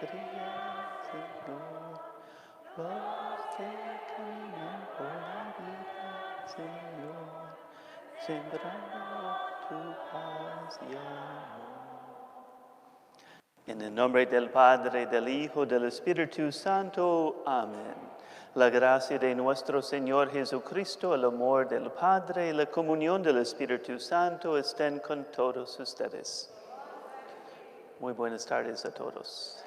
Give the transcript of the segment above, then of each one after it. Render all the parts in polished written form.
alegría, Señor. Los que caminan por la vida, Señor, sembrando tu paz y amor. En el nombre del Padre, del Hijo, del Espíritu Santo. Amén. La gracia de nuestro Señor Jesucristo, el amor del Padre y la comunión del Espíritu Santo estén con todos ustedes. Muy buenas tardes a todos.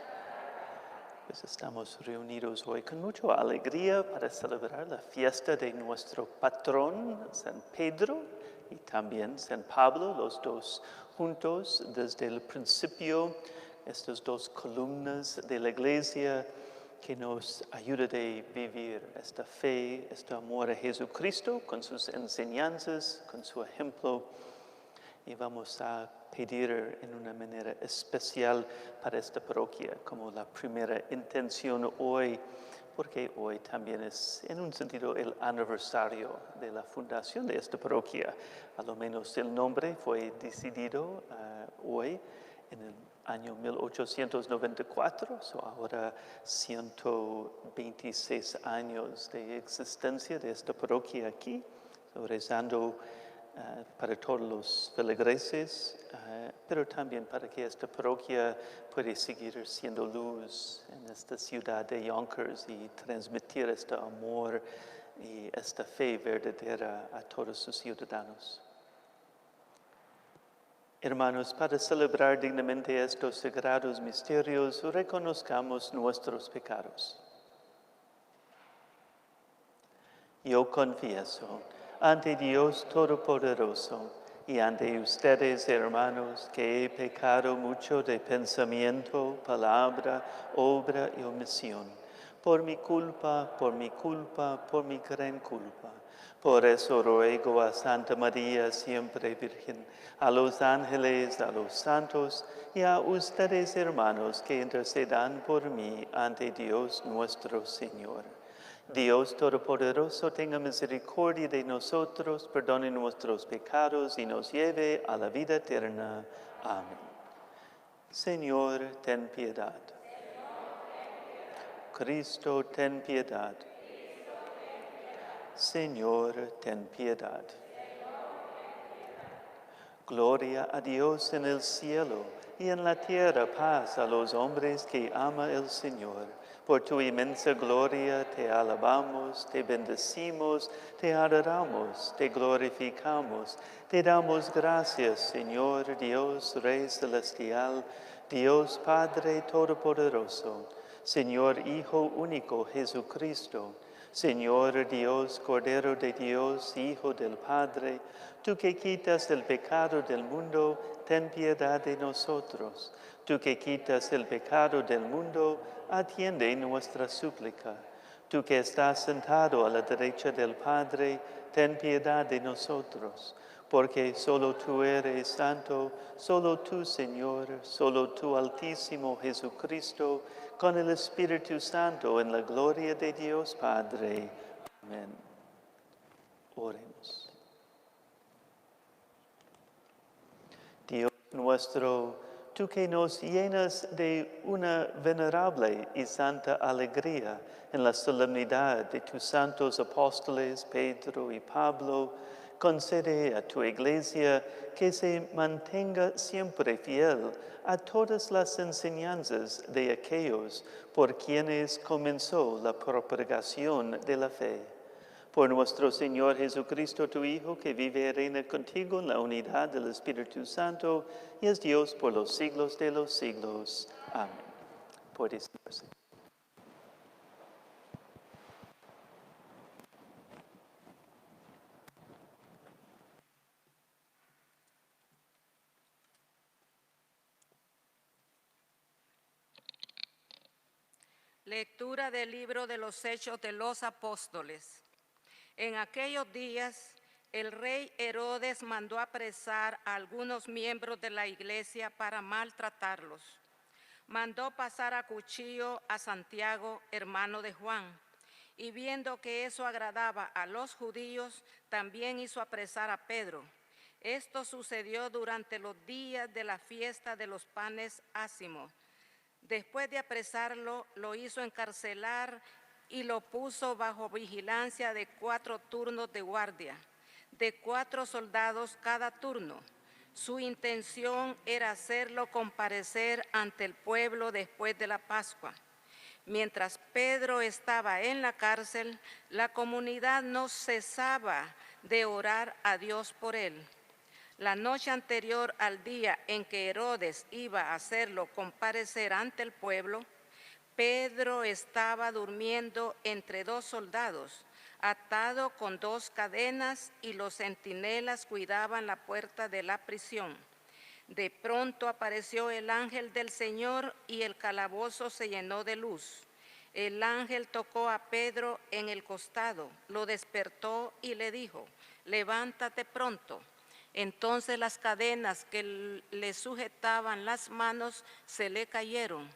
Pues estamos reunidos hoy con mucha alegría para celebrar la fiesta de nuestro patrón, San Pedro, y también San Pablo, los dos juntos desde el principio, estas dos columnas de la iglesia que nos ayuda a vivir esta fe, este amor a Jesucristo con sus enseñanzas, con su ejemplo. Y vamos a pedir en una manera especial para esta parroquia, como la primera intención hoy, porque hoy también es, en un sentido, el aniversario de la fundación de esta parroquia. A lo menos el nombre fue decidido hoy, en el año 1894, ahora 126 años de existencia de esta parroquia aquí, rezando para todos los feligreses, pero también para que esta parroquia pueda seguir siendo luz en esta ciudad de Yonkers y transmitir este amor y esta fe verdadera a todos sus ciudadanos. Hermanos, para celebrar dignamente estos sagrados misterios, reconozcamos nuestros pecados. Yo confieso ante Dios Todopoderoso y ante ustedes, hermanos, que he pecado mucho de pensamiento, palabra, obra y omisión, por mi culpa, por mi gran culpa. Por eso ruego a Santa María, siempre Virgen, a los ángeles, a los santos y a ustedes, hermanos, que intercedan por mí ante Dios nuestro Señor. Dios Todopoderoso tenga misericordia de nosotros, perdone nuestros pecados y nos lleve a la vida eterna. Amén. Señor, ten piedad. Cristo, ten piedad. Señor, ten piedad. Gloria a Dios en el cielo y en la tierra paz a los hombres que ama el Señor. Por tu inmensa gloria te alabamos, te bendecimos, te adoramos, te glorificamos. Te damos gracias, Señor Dios, Rey celestial, Dios Padre Todopoderoso, Señor Hijo único Jesucristo, Señor Dios, Cordero de Dios, Hijo del Padre, tú que quitas el pecado del mundo, ten piedad de nosotros. Tú que quitas el pecado del mundo, atiende nuestra súplica. Tú que estás sentado a la derecha del Padre, ten piedad de nosotros. Porque solo tú eres santo, solo tú, Señor, solo tú, Altísimo Jesucristo, con el Espíritu Santo, en la gloria de Dios Padre. Amén. Oremos. Dios nuestro, tú que nos llenas de una venerable y santa alegría en la solemnidad de tus santos apóstoles Pedro y Pablo, concede a tu iglesia que se mantenga siempre fiel a todas las enseñanzas de aquellos por quienes comenzó la propagación de la fe. Por nuestro Señor Jesucristo, tu Hijo, que vive y reina contigo en la unidad del Espíritu Santo, y es Dios por los siglos de los siglos. Amén. Puede sentarse. Lectura del libro de los Hechos de los Apóstoles. En aquellos días, el rey Herodes mandó apresar a algunos miembros de la iglesia para maltratarlos. Mandó pasar a cuchillo a Santiago, hermano de Juan, y viendo que eso agradaba a los judíos, también hizo apresar a Pedro. Esto sucedió durante los días de la fiesta de los panes ácimos, Después de apresarlo, lo hizo encarcelar y lo puso bajo vigilancia de 4 turnos de guardia, de 4 soldados cada turno. Su intención era hacerlo comparecer ante el pueblo después de la Pascua. Mientras Pedro estaba en la cárcel, la comunidad no cesaba de orar a Dios por él. La noche anterior al día en que Herodes iba a hacerlo comparecer ante el pueblo, Pedro estaba durmiendo entre 2 soldados, atado con 2 cadenas, y los centinelas cuidaban la puerta de la prisión. De pronto apareció el ángel del Señor y el calabozo se llenó de luz. El ángel tocó a Pedro en el costado, lo despertó y le dijo: levántate pronto. Entonces las cadenas que le sujetaban las manos se le cayeron.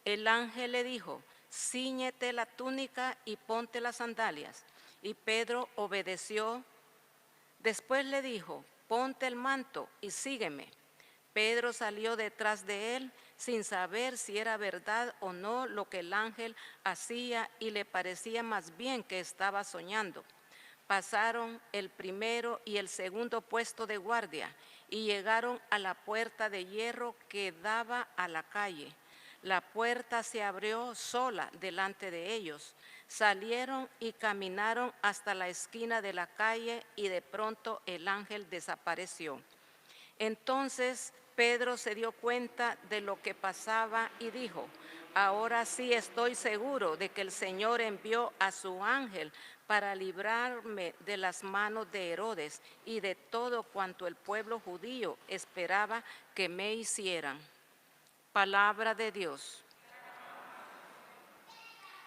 El ángel le dijo: cíñete la túnica y ponte las sandalias. Y Pedro obedeció. Después le dijo: ponte el manto y sígueme. Pedro salió detrás de él sin saber si era verdad o no lo que el ángel hacía, y le parecía más bien que estaba soñando. Pasaron el primero y el segundo puesto de guardia y llegaron a la puerta de hierro que daba a la calle. La puerta se abrió sola delante de ellos. Salieron y caminaron hasta la esquina de la calle y de pronto el ángel desapareció. Entonces Pedro se dio cuenta de lo que pasaba y dijo: ahora sí estoy seguro de que el Señor envió a su ángel para librarme de las manos de Herodes y de todo cuanto el pueblo judío esperaba que me hicieran. Palabra de Dios.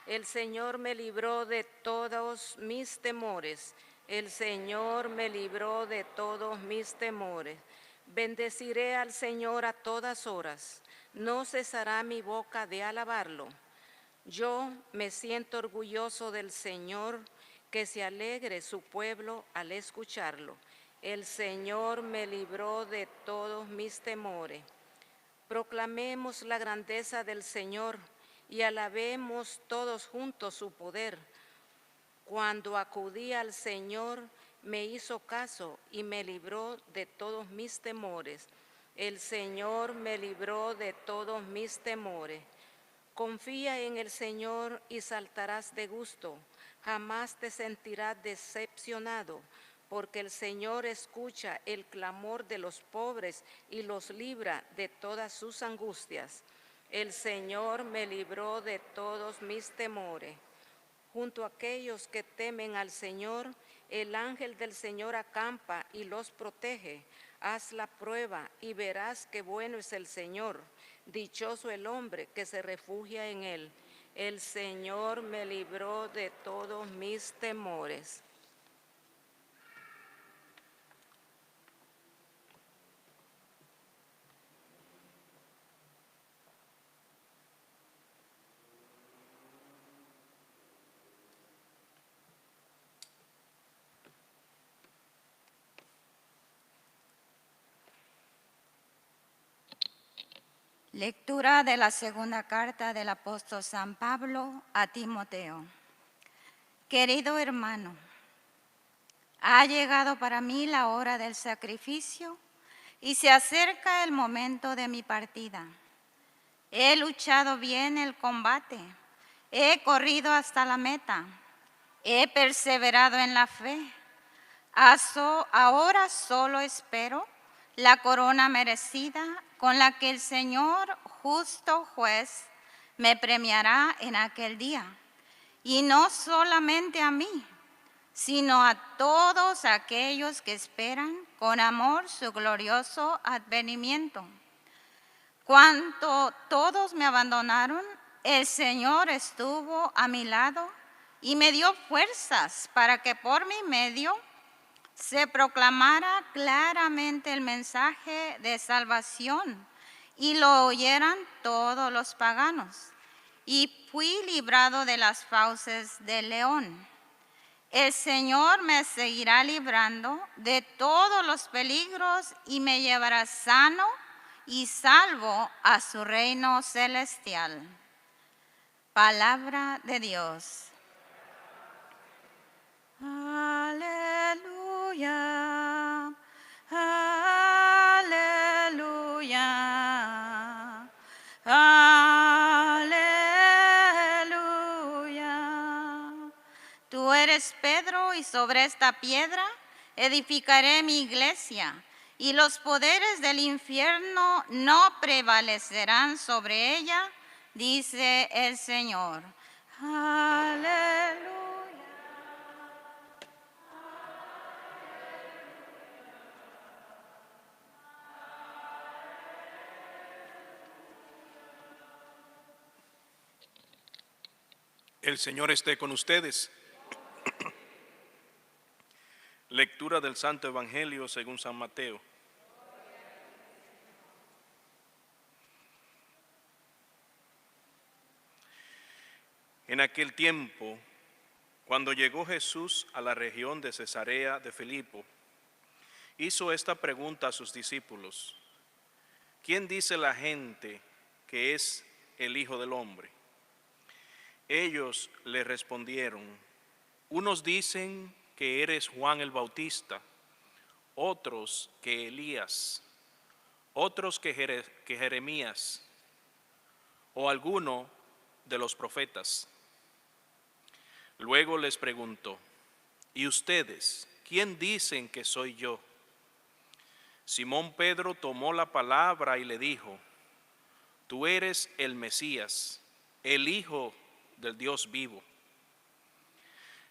El Señor me libró de todos mis temores. El Señor me libró de todos mis temores. Bendeciré al Señor a todas horas. No cesará mi boca de alabarlo. Yo me siento orgulloso del Señor, que se alegre su pueblo al escucharlo. El Señor me libró de todos mis temores. Proclamemos la grandeza del Señor y alabemos todos juntos su poder. Cuando acudí al Señor, me hizo caso y me libró de todos mis temores. El Señor me libró de todos mis temores. Confía en el Señor y saltarás de gusto. Jamás te sentirás decepcionado, porque el Señor escucha el clamor de los pobres y los libra de todas sus angustias. El Señor me libró de todos mis temores. Junto a aquellos que temen al Señor, el ángel del Señor acampa y los protege. Haz la prueba y verás qué bueno es el Señor. Dichoso el hombre que se refugia en él. El Señor me libró de todos mis temores. Lectura de la segunda carta del apóstol San Pablo a Timoteo. Querido hermano, ha llegado para mí la hora del sacrificio y se acerca el momento de mi partida. He luchado bien el combate, he corrido hasta la meta, he perseverado en la fe. Ahora solo espero la corona merecida con la que el Señor, justo juez, me premiará en aquel día. Y no solamente a mí, sino a todos aquellos que esperan con amor su glorioso advenimiento. Cuando todos me abandonaron, el Señor estuvo a mi lado y me dio fuerzas para que por mi medio se proclamara claramente el mensaje de salvación y lo oyeran todos los paganos. Y fui librado de las fauces del león. El Señor me seguirá librando de todos los peligros y me llevará sano y salvo a su reino celestial. Palabra de Dios. Aleluya, aleluya, aleluya. Tú eres Pedro, y sobre esta piedra edificaré mi iglesia, y los poderes del infierno no prevalecerán sobre ella, dice el Señor. Aleluya. El Señor esté con ustedes. Lectura del Santo Evangelio según San Mateo. En aquel tiempo, cuando llegó Jesús a la región de Cesarea de Filipo, hizo esta pregunta a sus discípulos: ¿quién dice la gente que es el Hijo del Hombre? Ellos le respondieron: unos dicen que eres Juan el Bautista, otros que Elías, otros que Jeremías, o alguno de los profetas. Luego les preguntó: ¿y ustedes, quién dicen que soy yo? Simón Pedro tomó la palabra y le dijo: tú eres el Mesías, el Hijo del Dios vivo.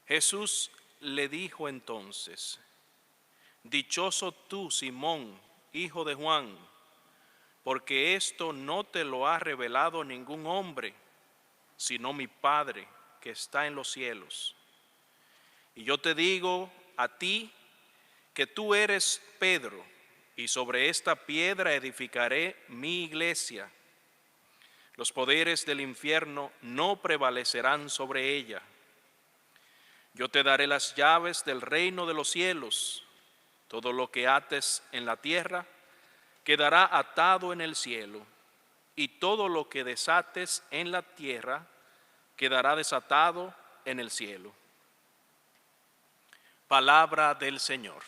Jesús le dijo entonces: dichoso tú, Simón, hijo de Juan, porque esto no te lo ha revelado ningún hombre, sino mi Padre que está en los cielos. Y yo te digo a ti que tú eres Pedro, y sobre esta piedra edificaré mi iglesia. Los poderes del infierno no prevalecerán sobre ella. Yo te daré las llaves del reino de los cielos. Todo lo que ates en la tierra quedará atado en el cielo, y todo lo que desates en la tierra quedará desatado en el cielo. Palabra del Señor.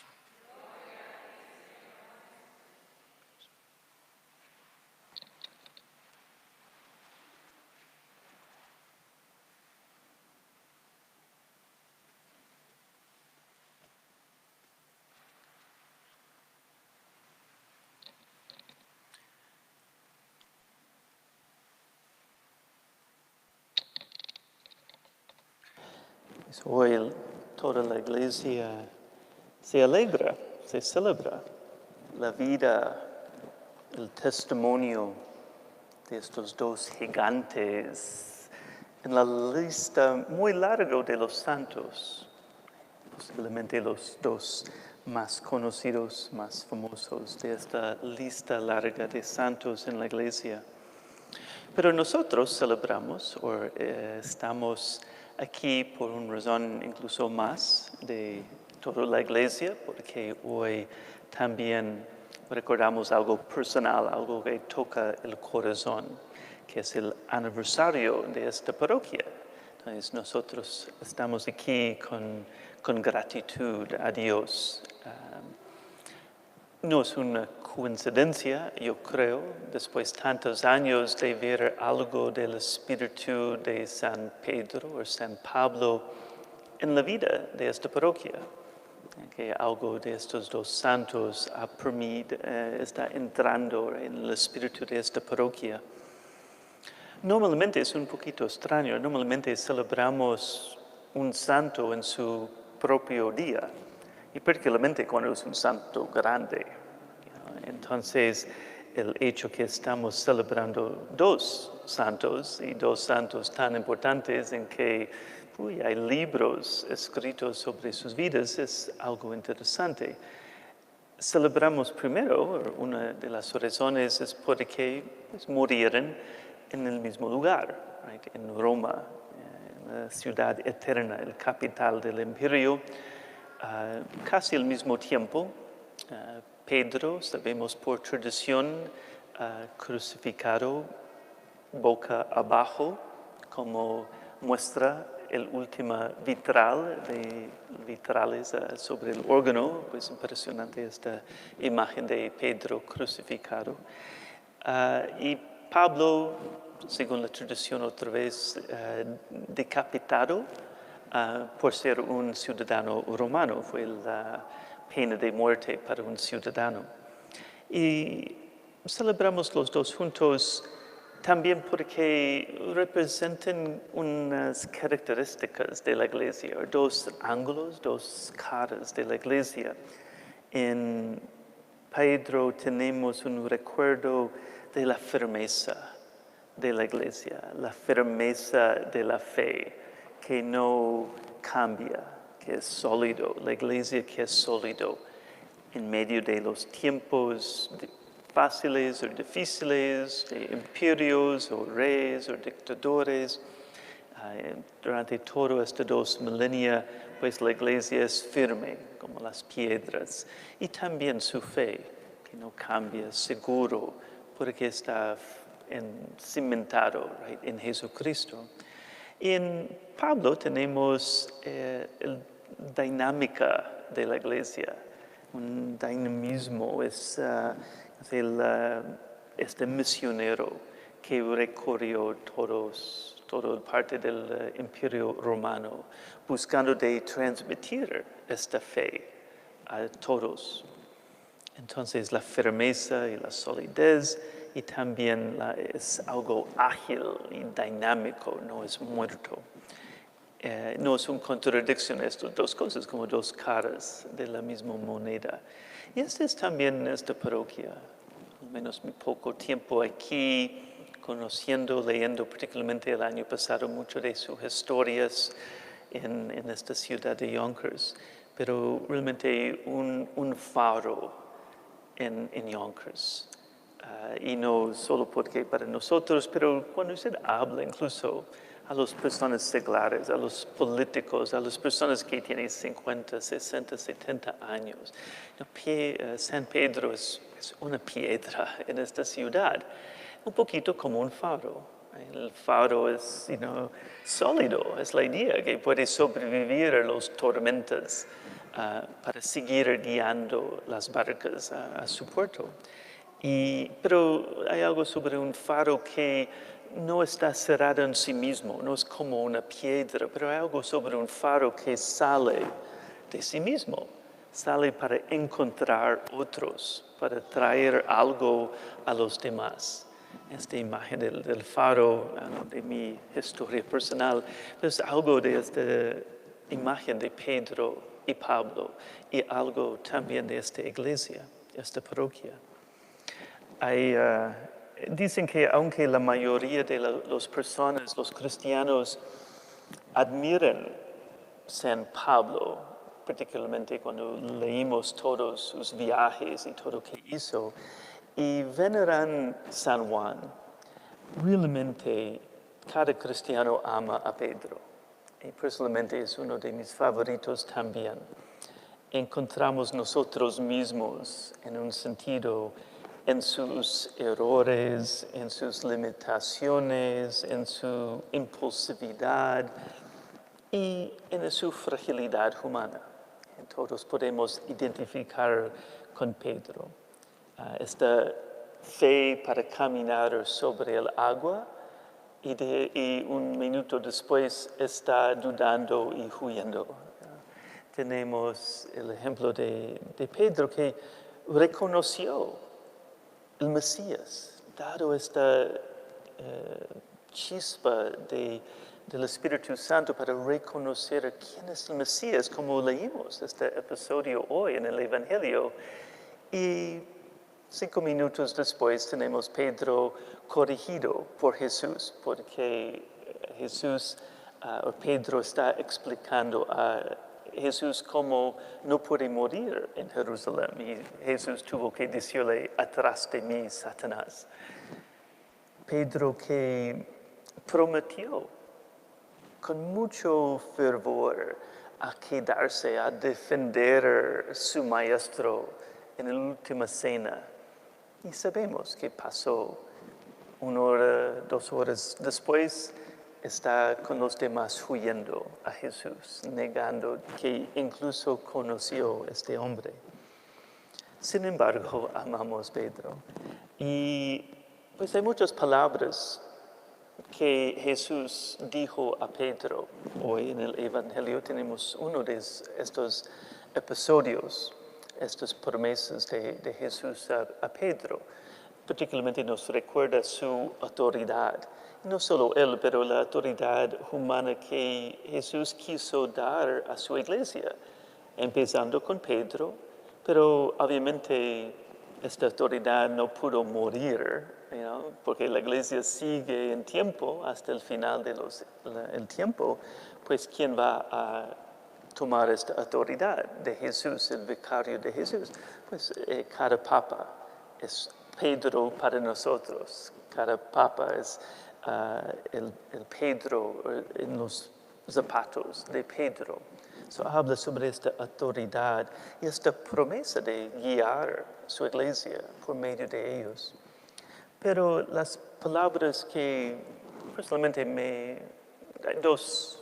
Hoy toda la iglesia se alegra, se celebra la vida, el testimonio de estos dos gigantes en la lista muy larga de los santos, posiblemente los dos más conocidos, más famosos de esta lista larga de santos en la iglesia. Pero nosotros celebramos o estamos aquí por una razón incluso más de toda la iglesia, porque hoy también recordamos algo personal, algo que toca el corazón, que es el aniversario de esta parroquia. Entonces nosotros estamos aquí con gratitud a Dios. No es una coincidencia, yo creo, después de tantos años de ver algo del espíritu de San Pedro o San Pablo en la vida de esta parroquia, que algo de estos dos santos está entrando en el espíritu de esta parroquia. Normalmente es un poquito extraño, normalmente celebramos un santo en su propio día, y particularmente cuando es un santo grande. Entonces, el hecho que estamos celebrando dos santos y dos santos tan importantes en que hay libros escritos sobre sus vidas es algo interesante. Celebramos primero, una de las razones es porque murieron en el mismo lugar, en Roma, en la ciudad eterna, el capital del imperio. Casi al mismo tiempo, Pedro, sabemos por tradición, crucificado boca abajo, como muestra el último vitral de vitrales sobre el órgano. Pues impresionante esta imagen de Pedro crucificado. Y Pablo, según la tradición otra vez, decapitado por ser un ciudadano romano. Fue la pena de muerte para un ciudadano. Y celebramos los dos juntos también porque representan unas características de la iglesia, dos ángulos, dos caras de la iglesia. En Pedro tenemos un recuerdo de la firmeza de la iglesia, la firmeza de la fe, que no cambia, que es sólido, la iglesia que es sólido en medio de los tiempos fáciles o difíciles, de imperios o reyes o dictadores. Durante todo estos 2 milenios, pues la iglesia es firme como las piedras. Y también su fe, que no cambia, seguro, porque está cimentado en Jesucristo. Y en Pablo tenemos la dinámica de la iglesia, un dinamismo, este misionero que recorrió toda parte del imperio romano, buscando de transmitir esta fe a todos. Entonces la firmeza y la solidez, y también es algo ágil y dinámico, no es muerto. No es una contradicción estas dos cosas, como dos caras de la misma moneda. Y este es también esta parroquia, al menos mi poco tiempo aquí, conociendo, leyendo particularmente el año pasado mucho de sus historias en esta ciudad de Yonkers, pero realmente un faro en Yonkers. Y no solo porque para nosotros, pero cuando usted habla incluso a las personas seglares, a los políticos, a las personas que tienen 50, 60, 70 años. San Pedro es una piedra en esta ciudad, un poquito como un faro. El faro es sólido, es la idea que puede sobrevivir a las tormentas para seguir guiando las barcas a su puerto. Pero hay algo sobre un faro que no está cerrado en sí mismo, no es como una piedra, pero hay algo sobre un faro que sale de sí mismo, sale para encontrar otros, para traer algo a los demás. Esta imagen del faro, de mi historia personal, es algo de esta imagen de Pedro y Pablo, y algo también de esta iglesia, esta parroquia. Dicen que aunque la mayoría de las personas, los cristianos, admiran San Pablo, particularmente cuando leímos todos sus viajes y todo lo que hizo, y veneran San Juan, realmente cada cristiano ama a Pedro. Y personalmente es uno de mis favoritos también. Encontramos nosotros mismos en un sentido en sus errores, en sus limitaciones, en su impulsividad y en su fragilidad humana. Todos podemos identificar con Pedro. Esta fe para caminar sobre el agua y un minuto después está dudando y huyendo. Tenemos el ejemplo de Pedro que reconoció el Mesías, dado esta chispa del Espíritu Santo para reconocer quién es el Mesías, como leímos este episodio hoy en el Evangelio. Y 5 minutos después tenemos Pedro corregido por Jesús, porque Pedro está explicando a Jesús cómo no puede morir en Jerusalén. Y Jesús tuvo que decirle, atrás de mí, Satanás. Pedro que prometió con mucho fervor a quedarse, a defender a su maestro en la última cena. Y sabemos que pasó 1 hora, 2 horas después, está con los demás huyendo a Jesús, negando que incluso conoció a este hombre. Sin embargo, amamos a Pedro. Y pues hay muchas palabras que Jesús dijo a Pedro. Hoy en el Evangelio tenemos uno de estos episodios, estas promesas de Jesús a Pedro. Particularmente nos recuerda su autoridad. No solo él, pero la autoridad humana que Jesús quiso dar a su iglesia, empezando con Pedro, pero obviamente esta autoridad no pudo morir, porque la iglesia sigue en tiempo hasta el final del tiempo, pues ¿quién va a tomar esta autoridad de Jesús, el vicario de Jesús? Pues cada papa es Pedro para nosotros. Cada papa es el Pedro en los zapatos de Pedro. Habla sobre esta autoridad y esta promesa de guiar su iglesia por medio de ellos. Pero las palabras que personalmente hay dos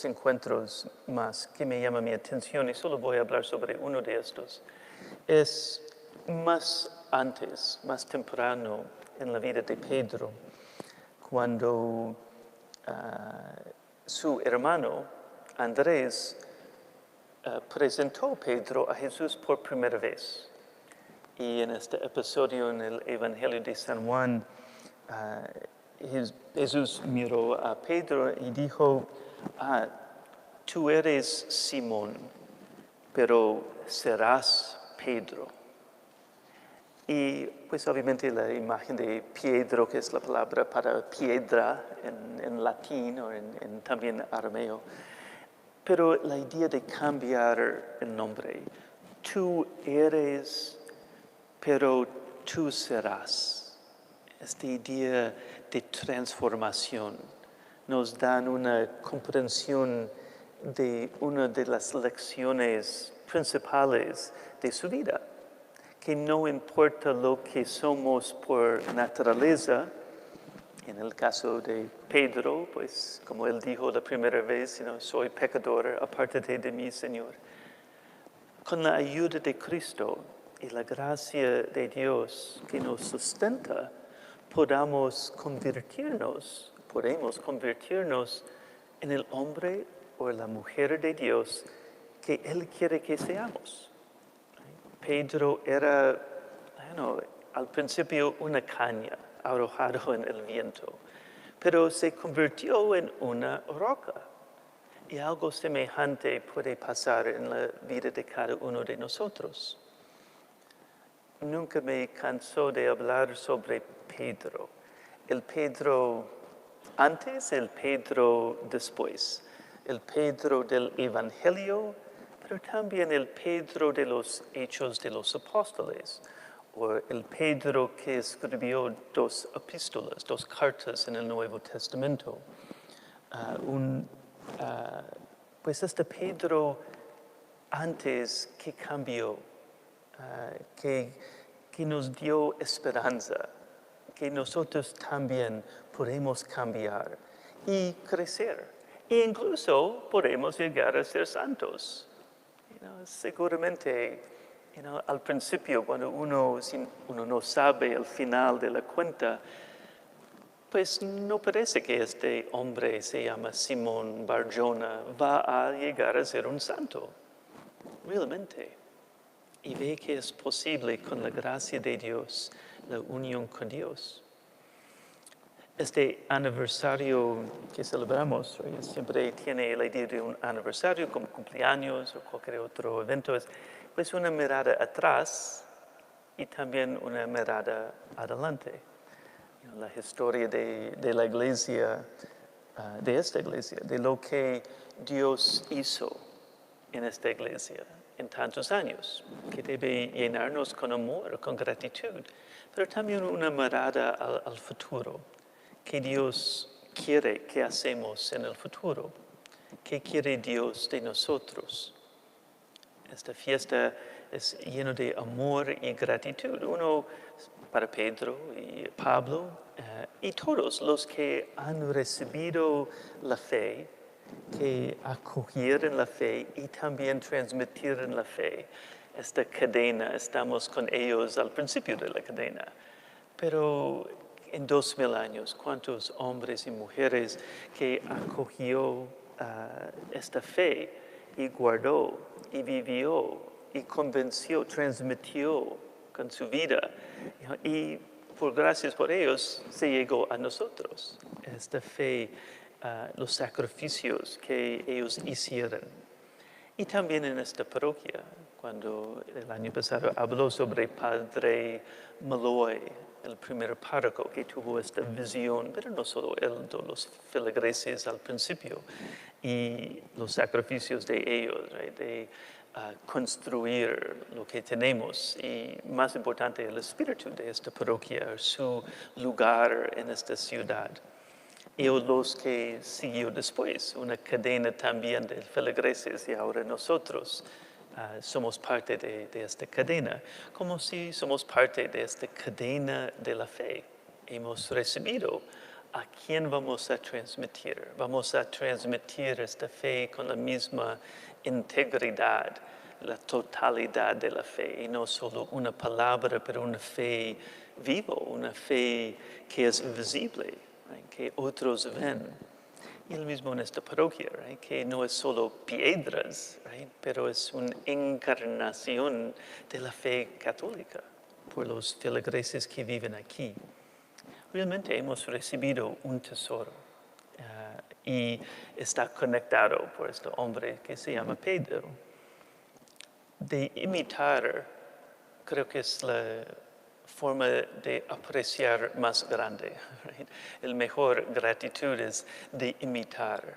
encuentros más que me llaman mi atención y solo voy a hablar sobre uno de estos. Es más antes, más temprano en la vida de Pedro, cuando su hermano Andrés presentó a Pedro a Jesús por primera vez. Y en este episodio en el Evangelio de San Juan, Jesús miró a Pedro y dijo, tú eres Simón, pero serás Pedro. Y pues obviamente la imagen de Pedro, que es la palabra para piedra en latín o también arameo, pero la idea de cambiar el nombre, tú eres, pero tú serás. Esta idea de transformación nos dan una comprensión de una de las lecciones principales de su vida, que no importa lo que somos por naturaleza. En el caso de Pedro, pues como él dijo la primera vez, soy pecador, apártate de mí, Señor. Con la ayuda de Cristo y la gracia de Dios que nos sustenta, podemos convertirnos en el hombre o la mujer de Dios que Él quiere que seamos. Pedro era, al principio una caña arrojado en el viento, pero se convirtió en una roca. Y algo semejante puede pasar en la vida de cada uno de nosotros. Nunca me cansó de hablar sobre Pedro. El Pedro antes, el Pedro después. El Pedro del Evangelio, pero también el Pedro de los Hechos de los Apóstoles, o el Pedro que escribió 2 epístolas, 2 cartas en el Nuevo Testamento. Pues este Pedro antes que cambió, que nos dio esperanza, que nosotros también podemos cambiar y crecer. E incluso podemos llegar a ser santos. Seguramente, al principio, cuando uno no sabe el final de la cuenta, pues no parece que este hombre se llama Simón Barjona, va a llegar a ser un santo, realmente. Y ve que es posible con la gracia de Dios, la unión con Dios. Este aniversario que celebramos, siempre tiene la idea de un aniversario como cumpleaños o cualquier otro evento, es pues una mirada atrás y también una mirada adelante. La historia de la iglesia, de esta iglesia, de lo que Dios hizo en esta iglesia en tantos años, que debe llenarnos con amor, con gratitud, pero también una mirada al futuro, que Dios quiere que hacemos en el futuro, qué quiere Dios de nosotros. Esta fiesta es lleno de amor y gratitud. Uno para Pedro y Pablo y todos los que han recibido la fe, que acogieron la fe y también transmitieron la fe. Esta cadena, estamos con ellos al principio de la cadena. Pero en 2000 años, ¿cuántos hombres y mujeres que acogió esta fe y guardó y vivió y convenció, transmitió con su vida? Y por gracias por ellos se llegó a nosotros. Esta fe, los sacrificios que ellos hicieron. Y también en esta parroquia, cuando el año pasado habló sobre Padre Malloy, el primer párroco que tuvo esta visión, pero no solo él, todos los feligreses al principio, y los sacrificios de ellos, right, de construir lo que tenemos, y más importante, el espíritu de esta parroquia, su lugar en esta ciudad. Y los que siguió después, una cadena también de feligreses, y ahora nosotros somos parte de esta cadena, como si somos parte de esta cadena de la fe. Hemos recibido a quién vamos a transmitir. Vamos a transmitir esta fe con la misma integridad, la totalidad de la fe, y no solo una palabra, pero una fe viva, una fe que es visible, right, que otros ven. Y el mismo en esta parroquia, right, que no es solo piedras, right, pero es una encarnación de la fe católica por los feligreses que viven aquí. Realmente hemos recibido un tesoro y está conectado por este hombre que se llama Pedro. De imitar, creo que es la forma de apreciar más grande. Right? El mejor gratitud es de imitar.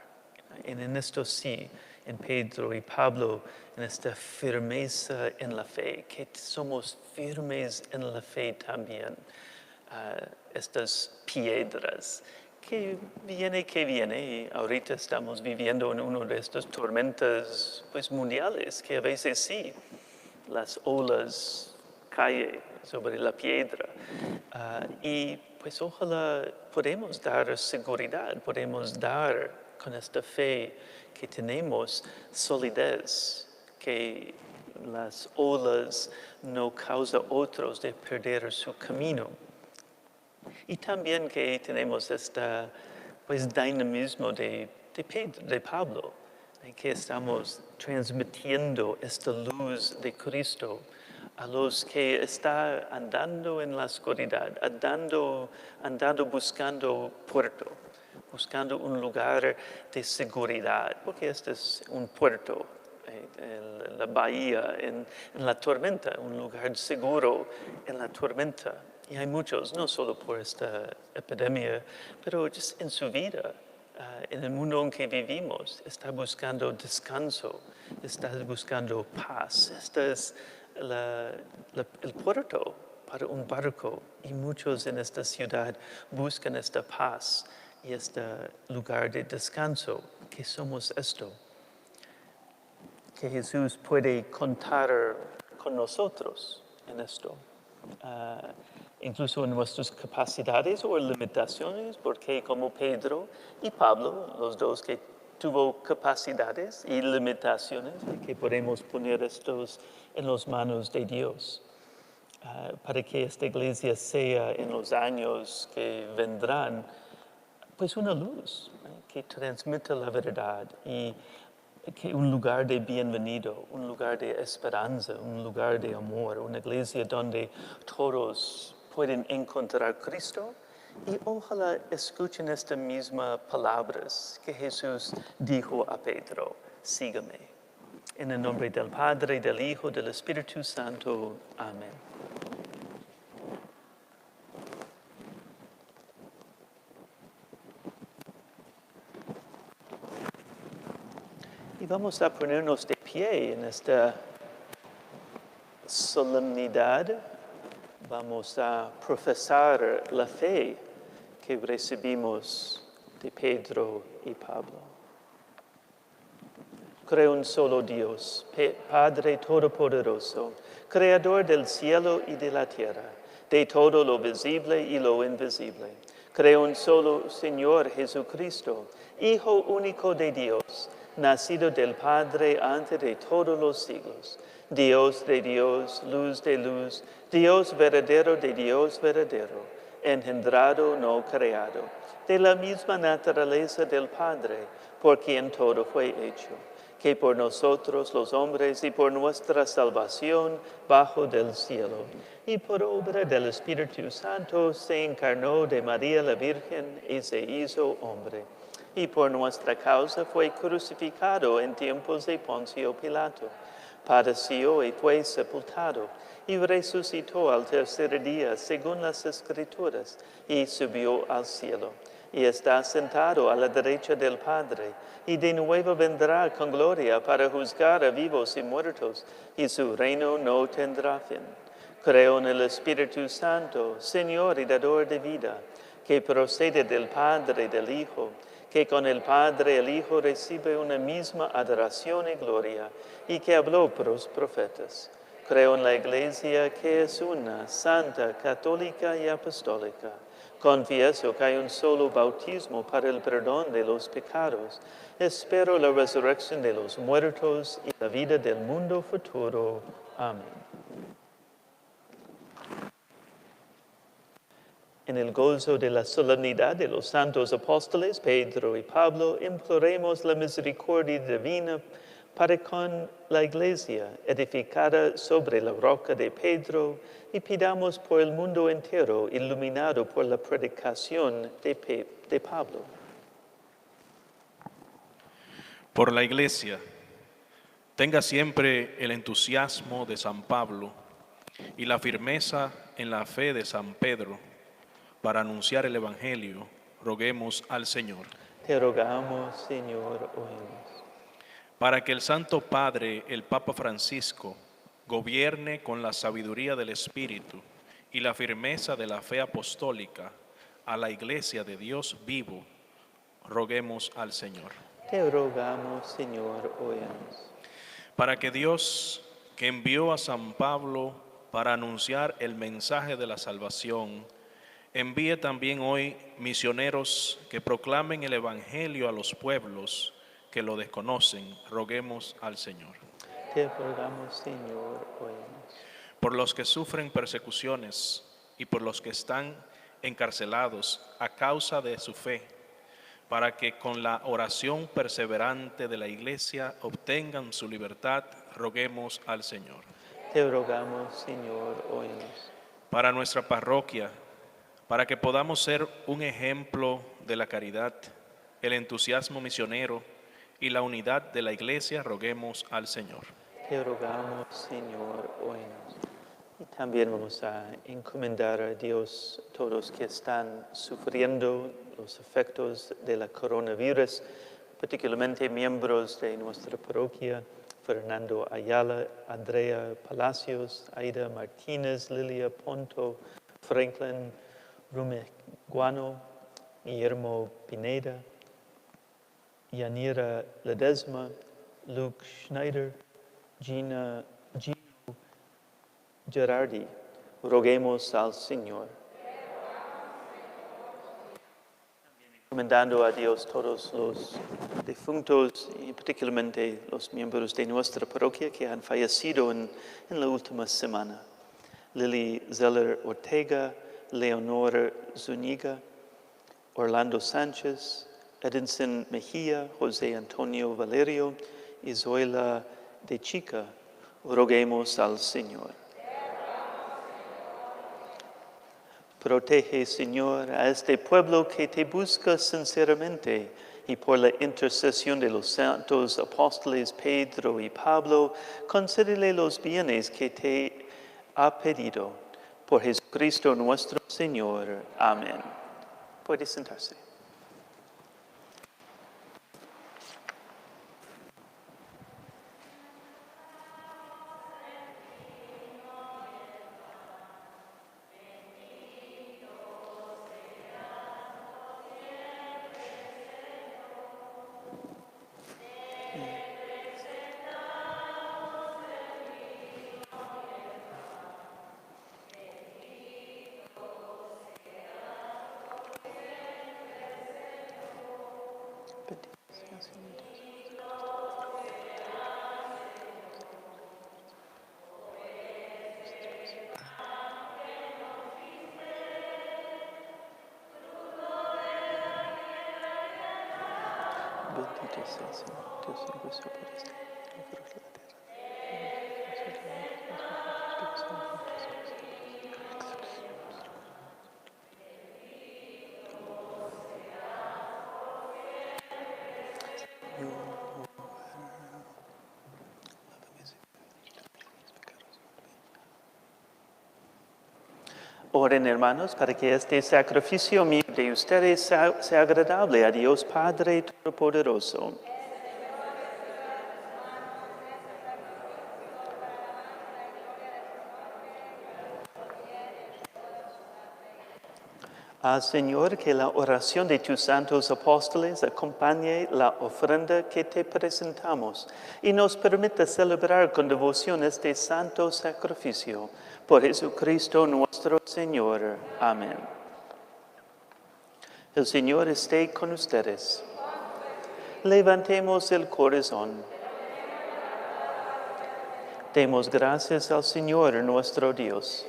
En esto sí, en Pedro y Pablo, en esta firmeza en la fe, que somos firmes en la fe también. Estas piedras que viene, y ahorita estamos viviendo en una de estas tormentas pues, mundiales, que a veces sí, las olas caen sobre la piedra. Y pues ojalá podemos dar seguridad, podemos dar con esta fe que tenemos solidez, que las olas no causan a otros de perder su camino. Y también que tenemos este pues, dinamismo de Pablo, que estamos transmitiendo esta luz de Cristo a los que están andando en la oscuridad, andando buscando puerto, buscando un lugar de seguridad, porque este es un puerto, la bahía en la tormenta, un lugar seguro en la tormenta. Y hay muchos, no solo por esta epidemia, pero just en su vida, en el mundo en que vivimos, está buscando descanso, está buscando paz. Este es el puerto para un barco, y muchos en esta ciudad buscan esta paz y este lugar de descanso. ¿Qué somos esto? Que Jesús puede contar con nosotros en esto. Incluso en nuestras capacidades o limitaciones, porque como Pedro y Pablo, los dos que tuvo capacidades y limitaciones, que podemos poner estos en las manos de Dios, para que esta iglesia sea en los años que vendrán, pues una luz, que transmita la verdad y que un lugar de bienvenido, un lugar de esperanza, un lugar de amor, una iglesia donde todos pueden encontrar a Cristo, y ojalá escuchen estas mismas palabras que Jesús dijo a Pedro: sígueme. En el nombre del Padre, del Hijo, del Espíritu Santo. Amén. Y vamos a ponernos de pie en esta solemnidad. Vamos a profesar la fe que recibimos de Pedro y Pablo. Creo en un solo Dios, Padre Todopoderoso, Creador del cielo y de la tierra, de todo lo visible y lo invisible. Creo en solo Señor Jesucristo, Hijo único de Dios, nacido del Padre antes de todos los siglos. Dios de Dios, luz de luz, Dios verdadero de Dios verdadero, engendrado, no creado, de la misma naturaleza del Padre, por quien todo fue hecho, que por nosotros los hombres y por nuestra salvación bajo del cielo, y por obra del Espíritu Santo se encarnó de María la Virgen y se hizo hombre, y por nuestra causa fue crucificado en tiempos de Poncio Pilato. Padeció y fue sepultado, y resucitó al tercer día, según las Escrituras, y subió al cielo, y está sentado a la derecha del Padre, y de nuevo vendrá con gloria para juzgar a vivos y muertos, y su reino no tendrá fin. Creo en el Espíritu Santo, Señor y dador de vida, que procede del Padre y del Hijo, que con el Padre el Hijo recibe una misma adoración y gloria, y que habló por los profetas. Creo en la Iglesia, que es una, santa, católica y apostólica. Confieso que hay un solo bautismo para el perdón de los pecados. Espero la resurrección de los muertos y la vida del mundo futuro. Amén. En el gozo de la solemnidad de los santos apóstoles Pedro y Pablo, imploremos la misericordia divina para con la Iglesia edificada sobre la roca de Pedro, y pidamos por el mundo entero iluminado por la predicación de Pablo. Por la Iglesia, tenga siempre el entusiasmo de San Pablo y la firmeza en la fe de San Pedro. Para anunciar el Evangelio, roguemos al Señor. Te rogamos, Señor, oímos. Para que el Santo Padre, el Papa Francisco, gobierne con la sabiduría del Espíritu y la firmeza de la fe apostólica a la Iglesia de Dios vivo, roguemos al Señor. Te rogamos, Señor, oímos. Para que Dios, que envió a San Pablo para anunciar el mensaje de la salvación, envíe también hoy misioneros que proclamen el Evangelio a los pueblos que lo desconocen. Roguemos al Señor. Te rogamos, Señor, oímos. Por los que sufren persecuciones y por los que están encarcelados a causa de su fe, para que con la oración perseverante de la Iglesia obtengan su libertad, roguemos al Señor. Te rogamos, Señor, oímos. Para nuestra parroquia, para que podamos ser un ejemplo de la caridad, el entusiasmo misionero y la unidad de la Iglesia, roguemos al Señor. Te rogamos, Señor, oímos. Y también vamos a encomendar a Dios todos que están sufriendo los efectos de la coronavirus, particularmente miembros de nuestra parroquia, Fernando Ayala, Andrea Palacios, Aida Martínez, Lilia Ponto, Franklin Rumeguano, Guillermo Pineda, Yanira Ledesma, Luke Schneider, Gino Gerardi. Roguemos al Señor. Encomendando a Dios todos los difuntos y particularmente los miembros de nuestra parroquia que han fallecido en la última semana. Lily Zeller Ortega, Leonor Zúñiga, Orlando Sánchez, Edinson Mejía, José Antonio Valerio y Zoila de Chica. Roguemos al Señor. Protege, Señor, a este pueblo que te busca sinceramente, y por la intercesión de los santos apóstoles Pedro y Pablo, concédele los bienes que te ha pedido. Por Jesucristo nuestro Señor. Amén. Puede sentarse. Bendito sea, Señor, Dios nuestro por este Oren, hermanos, para que este sacrificio mío de ustedes sea agradable a Dios Padre Todopoderoso. Señor, que la oración de tus santos apóstoles acompañe la ofrenda que te presentamos y nos permita celebrar con devoción este santo sacrificio. Por Jesucristo nuestro Señor. Amén. El Señor esté con ustedes. Levantemos el corazón. Demos gracias al Señor nuestro Dios.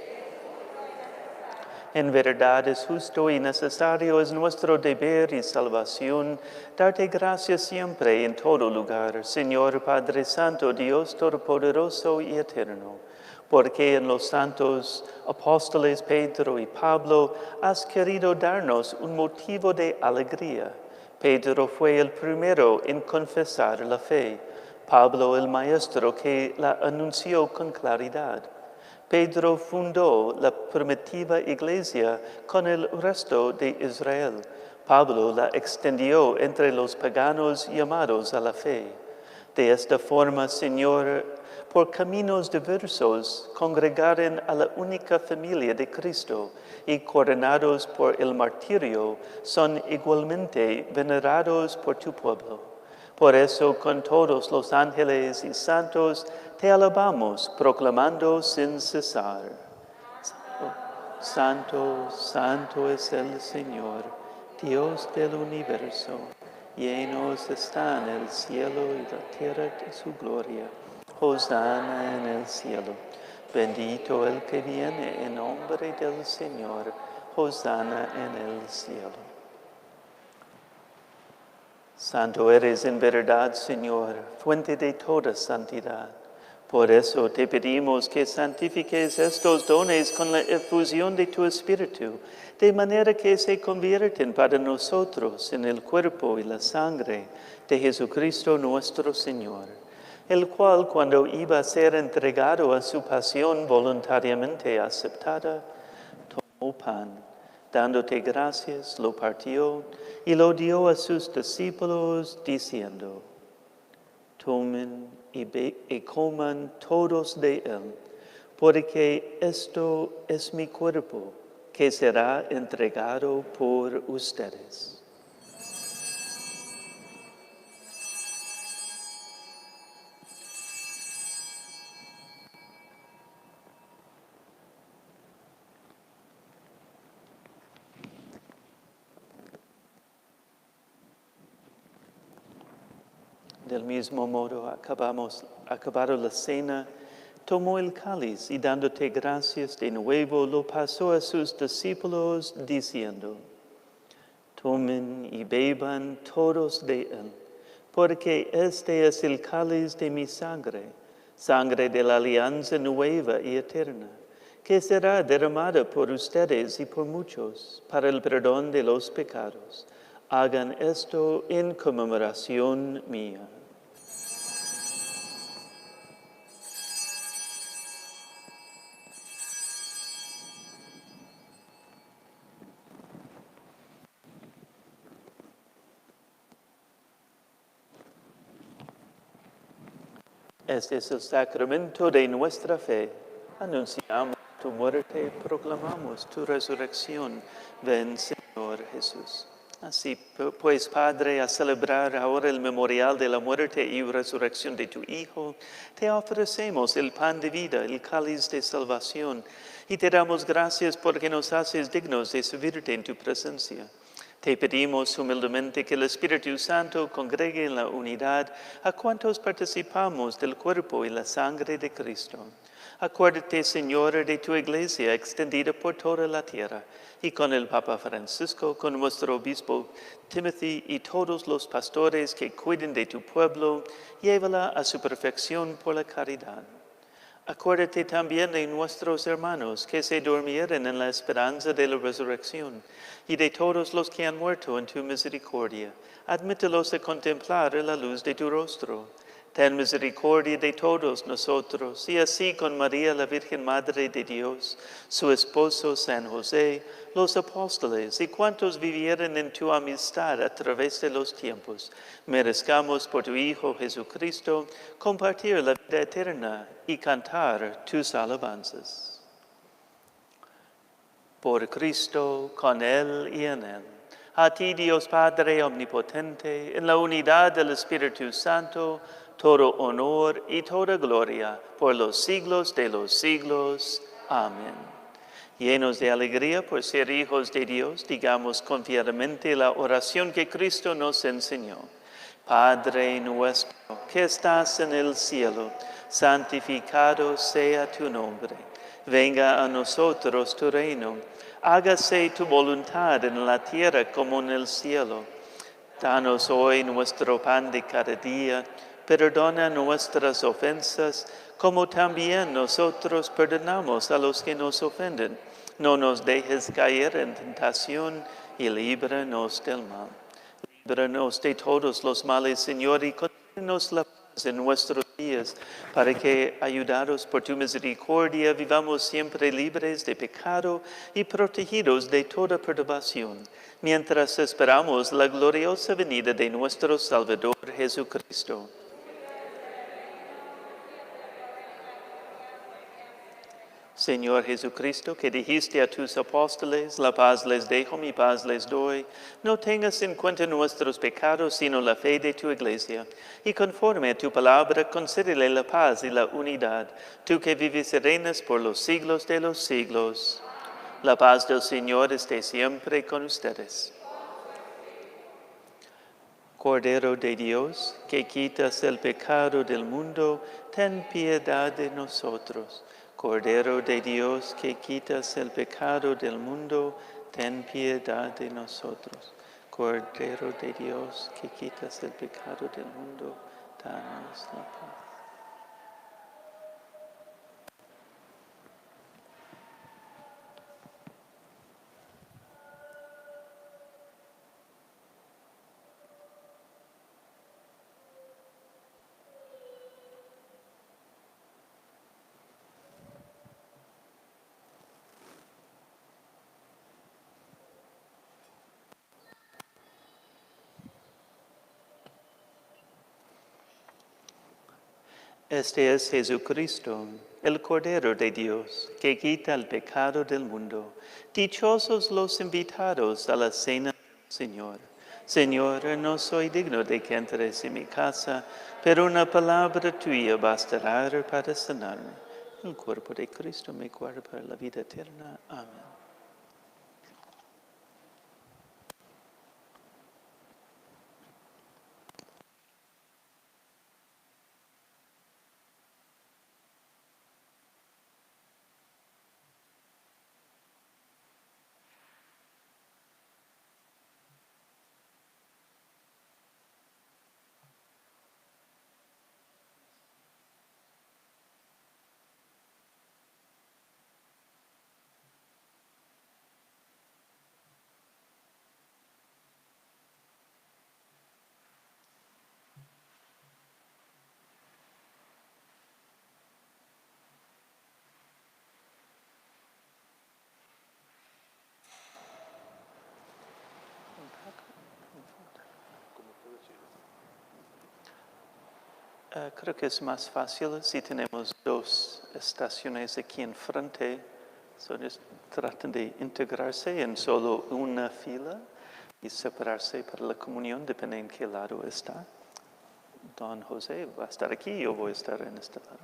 En verdad es justo y necesario, es nuestro deber y salvación, darte gracias siempre y en todo lugar, Señor Padre Santo, Dios Todopoderoso y Eterno, porque en los santos apóstoles Pedro y Pablo has querido darnos un motivo de alegría. Pedro fue el primero en confesar la fe, Pablo el maestro que la anunció con claridad. Pedro fundó la primitiva iglesia con el resto de Israel. Pablo la extendió entre los paganos llamados a la fe. De esta forma, Señor, por caminos diversos, congregaron a la única familia de Cristo y coronados por el martirio, son igualmente venerados por tu pueblo. Por eso, con todos los ángeles y santos, te alabamos, proclamando sin cesar. Santo, santo es el Señor, Dios del universo. Llenos están el cielo y la tierra de su gloria. Hosana en el cielo. Bendito el que viene en nombre del Señor. Hosana en el cielo. Santo eres en verdad, Señor, fuente de toda santidad. Por eso te pedimos que santifiques estos dones con la efusión de tu Espíritu, de manera que se convierten para nosotros en el cuerpo y la sangre de Jesucristo nuestro Señor, el cual, cuando iba a ser entregado a su pasión voluntariamente aceptada, tomó pan. Dándote gracias, lo partió y lo dio a sus discípulos, diciendo: Tomen y coman todos de él, porque esto es mi cuerpo, que será entregado por ustedes. Del mismo modo, acabado la cena, tomó el cáliz y dándote gracias de nuevo, lo pasó a sus discípulos, diciendo: Tomen y beban todos de él, porque este es el cáliz de mi sangre, sangre de la alianza nueva y eterna, que será derramada por ustedes y por muchos para el perdón de los pecados. Hagan esto en conmemoración mía. Este es el sacramento de nuestra fe. Anunciamos tu muerte, proclamamos tu resurrección. Ven, Señor Jesús. Así pues, Padre, a celebrar ahora el memorial de la muerte y resurrección de tu Hijo, te ofrecemos el pan de vida, el cáliz de salvación, y te damos gracias porque nos haces dignos de servirte en tu presencia. Te pedimos humildemente que el Espíritu Santo congregue en la unidad a cuantos participamos del cuerpo y la sangre de Cristo. Acuérdate, Señor, de tu iglesia extendida por toda la tierra, y con el Papa Francisco, con nuestro obispo Timothy y todos los pastores que cuiden de tu pueblo, llévala a su perfección por la caridad. Acuérdate también de nuestros hermanos que se durmieron en la esperanza de la resurrección y de todos los que han muerto en tu misericordia. Admítelos a contemplar la luz de tu rostro. Ten misericordia de todos nosotros, y así con María, la Virgen Madre de Dios, su esposo San José, los apóstoles y cuantos vivieron en tu amistad a través de los tiempos, merezcamos por tu Hijo Jesucristo compartir la vida eterna y cantar tus alabanzas. Por Cristo, con Él y en Él. A ti, Dios Padre Omnipotente, en la unidad del Espíritu Santo, todo honor y toda gloria por los siglos de los siglos. Amén. Llenos de alegría por ser hijos de Dios, digamos confiadamente la oración que Cristo nos enseñó. Padre nuestro, que estás en el cielo, santificado sea tu nombre. Venga a nosotros tu reino. Hágase tu voluntad en la tierra como en el cielo. Danos hoy nuestro pan de cada día. Perdona nuestras ofensas, como también nosotros perdonamos a los que nos ofenden. No nos dejes caer en tentación y líbranos del mal. Líbranos de todos los males, Señor, y concédenos la paz en nuestros días, para que, ayudados por tu misericordia, vivamos siempre libres de pecado y protegidos de toda perturbación, mientras esperamos la gloriosa venida de nuestro Salvador Jesucristo. Señor Jesucristo, que dijiste a tus apóstoles, la paz les dejo, mi paz les doy, no tengas en cuenta nuestros pecados, sino la fe de tu iglesia, y conforme a tu palabra, concédele la paz y la unidad, tú que vives y reinas por los siglos de los siglos. La paz del Señor esté siempre con ustedes. Cordero de Dios, que quitas el pecado del mundo, ten piedad de nosotros. Cordero de Dios, que quitas el pecado del mundo, ten piedad de nosotros. Cordero de Dios, que quitas el pecado del mundo, danos la paz. Este es Jesucristo, el Cordero de Dios, que quita el pecado del mundo. Dichosos los invitados a la cena del Señor. Señor, no soy digno de que entres en mi casa, pero una palabra tuya bastará para sanarme. El cuerpo de Cristo me guarda para la vida eterna. Amén. Creo que es más fácil si tenemos dos estaciones aquí enfrente. Entonces tratan de integrarse en solo una fila y separarse para la comunión, depende en qué lado está. Don José va a estar aquí y yo voy a estar en este lado.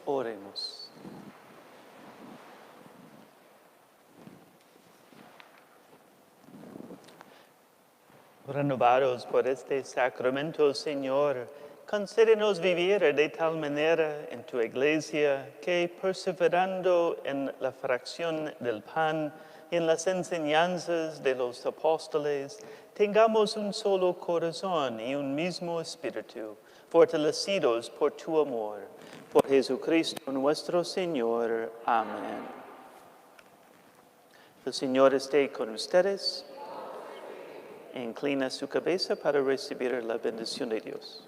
Oremos. Renovados por este sacramento, Señor, concédenos vivir de tal manera en tu iglesia que, perseverando en la fracción del pan y en las enseñanzas de los apóstoles, tengamos un solo corazón y un mismo espíritu, fortalecidos por tu amor. Por Jesucristo nuestro Señor. Amén. El Señor esté con ustedes. Inclina su cabeza para recibir la bendición de Dios.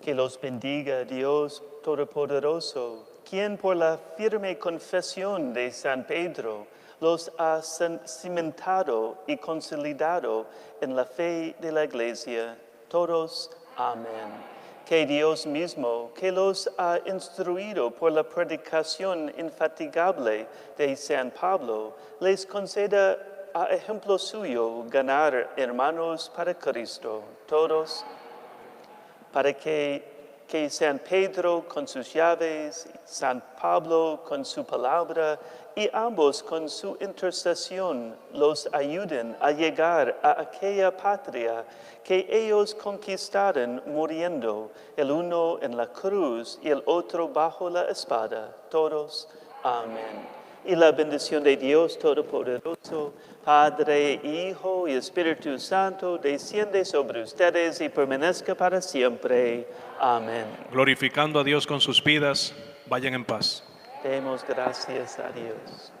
Que los bendiga Dios Todopoderoso, quien por la firme confesión de San Pedro los ha cimentado y consolidado en la fe de la Iglesia. Todos, amén. Que Dios mismo, que los ha instruido por la predicación infatigable de San Pablo, les conceda a ejemplo suyo ganar hermanos para Cristo. Todos, para que San Pedro con sus llaves, San Pablo con su palabra y ambos con su intercesión los ayuden a llegar a aquella patria que ellos conquistaron muriendo, el uno en la cruz y el otro bajo la espada. Todos, amén. Y la bendición de Dios Todopoderoso, Padre, Hijo y Espíritu Santo, desciende sobre ustedes y permanezca para siempre. Amén. Glorificando a Dios con sus vidas, vayan en paz. Demos gracias a Dios.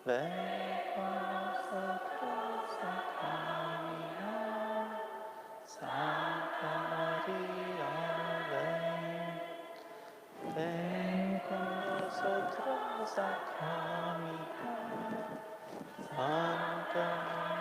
Ven con nosotros a caminar, Santa María, ven. Ven con nosotros a caminar, Santa María.